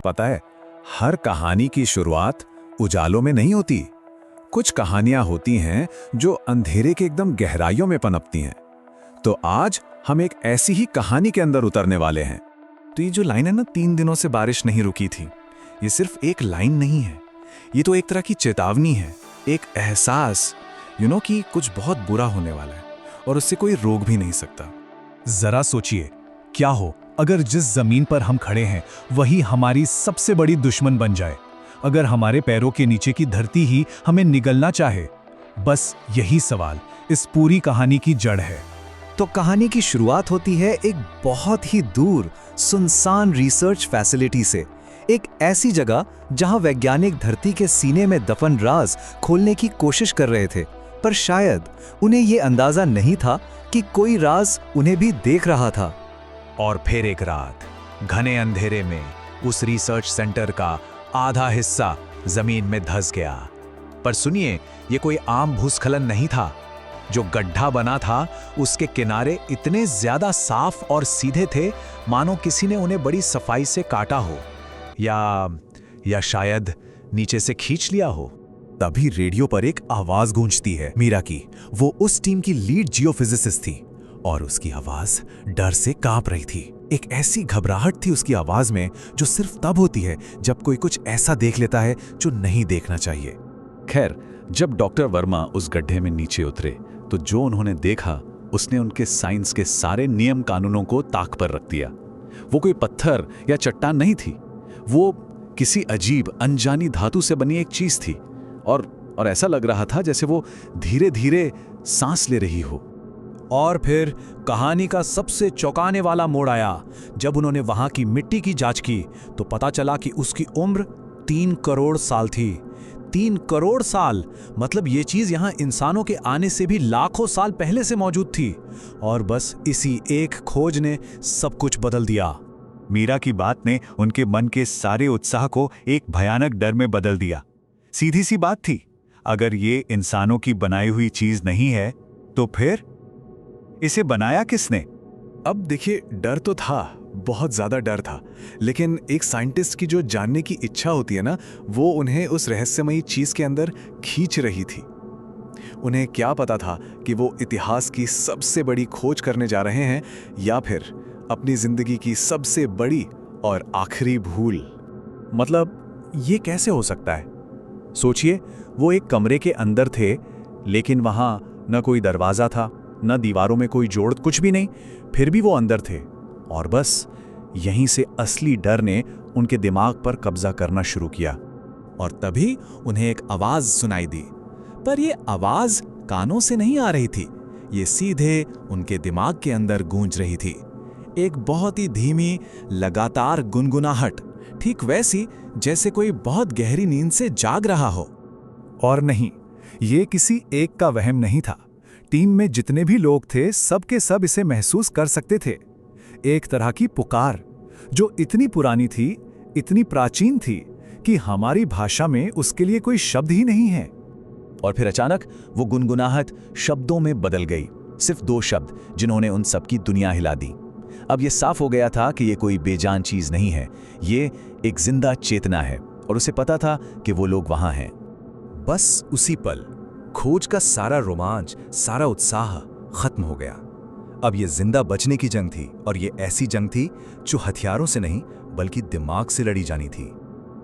पता है, हर कहानी की शुरुआत उजालों में नहीं होती। कुछ कहानियां होती हैं जो अंधेरे के एकदम गहराइयों में पनपती हैं। तो आज हम एक ऐसी ही कहानी के अंदर उतरने वाले हैं। तो ये जो लाइन है ना, 3 दिनों से बारिश नहीं रुकी थी, ये सिर्फ एक लाइन नहीं है, ये तो एक तरह की चेतावनी है, एक एहसास कि कुछ बहुत बुरा होने वाला है और उससे कोई रोक भी नहीं सकता। जरा सोचिए, क्या हो अगर जिस जमीन पर हम खड़े हैं वही हमारी सबसे बड़ी दुश्मन बन जाए, अगर हमारे पैरों के नीचे की धरती ही हमें निगलना चाहे। बस यही सवाल इस पूरी कहानी की जड़ है। तो कहानी की शुरुआत होती है एक बहुत ही दूर सुनसान रिसर्च फैसिलिटी से, एक ऐसी जगह जहां वैज्ञानिक धरती के सीने में दफन राज खोलने की कोशिश कर रहे थे, पर शायद उन्हें यह अंदाजा नहीं था कि कोई राज उन्हें भी देख रहा था। और फिर एक रात घने अंधेरे में उस रिसर्च सेंटर का आधा हिस्सा जमीन में धंस गया। पर सुनिए, ये कोई आम भूस्खलन नहीं था। जो गड्ढा बना था उसके किनारे इतने ज्यादा साफ और सीधे थे मानो किसी ने उन्हें बड़ी सफाई से काटा हो या शायद नीचे से खींच लिया हो। तभी रेडियो पर एक आवाज गूंजती है मीरा की। वो उस टीम की लीड जियोफिजिसिस्ट थी और उसकी आवाज डर से कांप रही थी। एक ऐसी घबराहट थी उसकी आवाज में जो सिर्फ तब होती है जब कोई कुछ ऐसा देख लेता है जो नहीं देखना चाहिए। खैर, जब डॉक्टर वर्मा उस गड्ढे में नीचे उतरे तो जो उन्होंने देखा उसने उनके साइंस के सारे नियम कानूनों को ताक पर रख दिया। वो कोई पत्थर या चट्टान नहीं थी, वो किसी अजीब अनजानी धातु से बनी एक चीज थी और ऐसा लग रहा था जैसे वो धीरे धीरे सांस ले रही हो। और फिर कहानी का सबसे चौंकाने वाला मोड़ आया जब उन्होंने वहां की मिट्टी की जांच की तो पता चला कि उसकी उम्र 3 करोड़ साल थी। 3 करोड़ साल, मतलब ये चीज यहां इंसानों के आने से भी लाखों साल पहले से मौजूद थी। और बस इसी एक खोज ने सब कुछ बदल दिया। मीरा की बात ने उनके मन के सारे उत्साह को एक भयानक डर में बदल दिया। सीधी सी बात थी, अगर ये इंसानों की बनाई हुई चीज नहीं है तो फिर इसे बनाया किसने? अब देखिए, डर तो था, बहुत ज्यादा डर था, लेकिन एक साइंटिस्ट की जो जानने की इच्छा होती है ना, वो उन्हें उस रहस्यमयी चीज के अंदर खींच रही थी। उन्हें क्या पता था कि वो इतिहास की सबसे बड़ी खोज करने जा रहे हैं या फिर अपनी जिंदगी की सबसे बड़ी और आखिरी भूल। मतलब ये कैसे हो सकता है? सोचिए, वो एक कमरे के अंदर थे, लेकिन वहां न कोई दरवाजा था, न दीवारों में कोई जोड़, कुछ भी नहीं। फिर भी वो अंदर थे और बस यहीं से असली डर ने उनके दिमाग पर कब्जा करना शुरू किया। और तभी उन्हें एक आवाज सुनाई दी, पर ये आवाज कानों से नहीं आ रही थी, ये सीधे उनके दिमाग के अंदर गूंज रही थी। एक बहुत ही धीमी लगातार गुनगुनाहट, ठीक वैसी जैसे कोई बहुत गहरी नींद से जाग रहा हो। और नहीं, ये किसी एक का वहम नहीं था। टीम में जितने भी लोग थे सब के सब इसे महसूस कर सकते थे। एक तरह की पुकार जो इतनी पुरानी थी, इतनी प्राचीन थी कि हमारी भाषा में उसके लिए कोई शब्द ही नहीं है। और फिर अचानक वो गुनगुनाहट शब्दों में बदल गई, सिर्फ 2 शब्द जिन्होंने उन सबकी दुनिया हिला दी। अब ये साफ हो गया था कि ये कोई बेजान चीज नहीं है, ये एक जिंदा चेतना है और उसे पता था कि वो लोग वहां हैं। बस उसी पल खोज का सारा रोमांच, सारा उत्साह खत्म हो गया। अब ये जिंदा बचने की जंग थी, और ये ऐसी जंग थी जो हथियारों से नहीं बल्कि दिमाग से लड़ी जानी थी।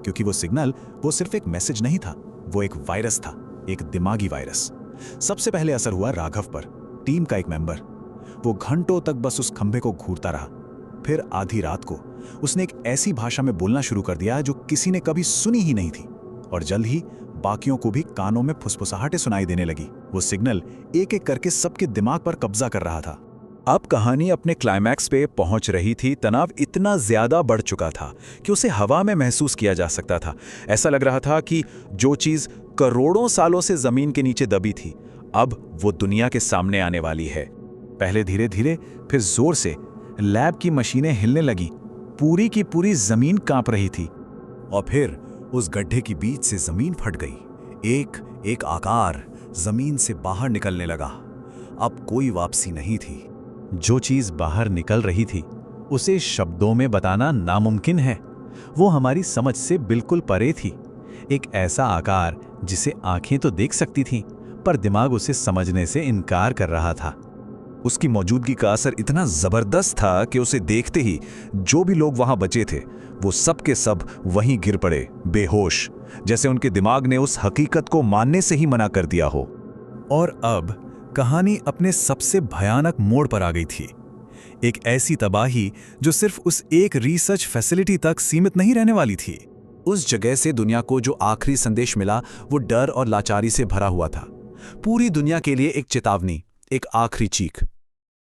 क्योंकि वो सिग्नल, वो सिर्फ एक मैसेज नहीं था, वो एक वायरस था, एक दिमागी वायरस। सबसे पहले असर हुआ राघव पर, टीम का एक मेंबर। वो घंटों तक बस उस खंभे को घूरता रहा। फिर आधी रात को उसने एक ऐसी भाषा में बोलना शुरू कर दिया जो किसी ने कभी सुनी ही नहीं थी, और जल्द ही बाकियों को भी कानों में फुसफुसाहटें सुनाई देने लगी। वो सिग्नल एक एक करके सबके दिमाग पर कब्जा कर रहा था। अब कहानी अपने क्लाइमैक्स पे पहुंच रही थी। तनाव इतना ज्यादा बढ़ चुका था कि उसे हवा में महसूस किया जा सकता था। ऐसा लग रहा था कि जो चीज करोड़ों सालों से जमीन के नीचे दबी थी, अब वो दुनिया के सामने आने वाली है। पहले धीरे धीरे, फिर जोर से लैब की मशीनें हिलने लगी, पूरी की पूरी जमीन कांप रही थी। और फिर उस गड्ढे की बीच से जमीन फट गई। एक एक आकार जमीन से बाहर निकलने लगा। अब कोई वापसी नहीं थी। जो चीज बाहर निकल रही थी उसे शब्दों में बताना नामुमकिन है, वो हमारी समझ से बिल्कुल परे थी। एक ऐसा आकार जिसे आंखें तो देख सकती थीं, पर दिमाग उसे समझने से इनकार कर रहा था। उसकी मौजूदगी का असर इतना जबरदस्त था कि उसे देखते ही जो भी लोग वहां बचे थे वो सब के सब वहीं गिर पड़े, बेहोश, जैसे उनके दिमाग ने उस हकीकत को मानने से ही मना कर दिया हो। और अब कहानी अपने सबसे भयानक मोड़ पर आ गई थी। एक ऐसी तबाही जो सिर्फ उस एक रिसर्च फैसिलिटी तक सीमित नहीं रहने वाली थी। उस जगह से दुनिया को जो आखिरी संदेश मिला वो डर और लाचारी से भरा हुआ था। पूरी दुनिया के लिए एक चेतावनी, एक आखिरी चीख।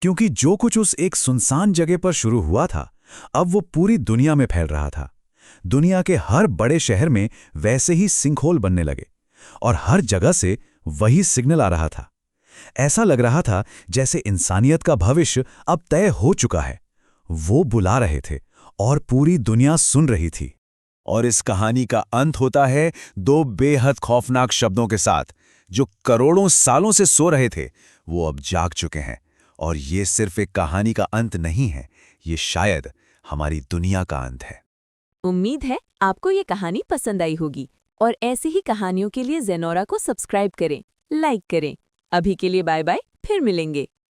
क्योंकि जो कुछ उस एक सुनसान जगह पर शुरू हुआ था, अब वो पूरी दुनिया में फैल रहा था। दुनिया के हर बड़े शहर में वैसे ही सिंकहोल बनने लगे और हर जगह से वही सिग्नल आ रहा था। ऐसा लग रहा था जैसे इंसानियत का भविष्य अब तय हो चुका है। वो बुला रहे थे और पूरी दुनिया सुन रही थी। और इस कहानी का अंत होता है दो बेहद खौफनाक शब्दों के साथ। जो करोड़ों सालों से सो रहे थे वो अब जाग चुके हैं। और ये सिर्फ एक कहानी का अंत नहीं है, ये शायद हमारी दुनिया का अंत है। उम्मीद है आपको ये कहानी पसंद आई होगी और ऐसी ही कहानियों के लिए ज़ेनोरा को सब्सक्राइब करें, लाइक करें। अभी के लिए बाय बाय, फिर मिलेंगे।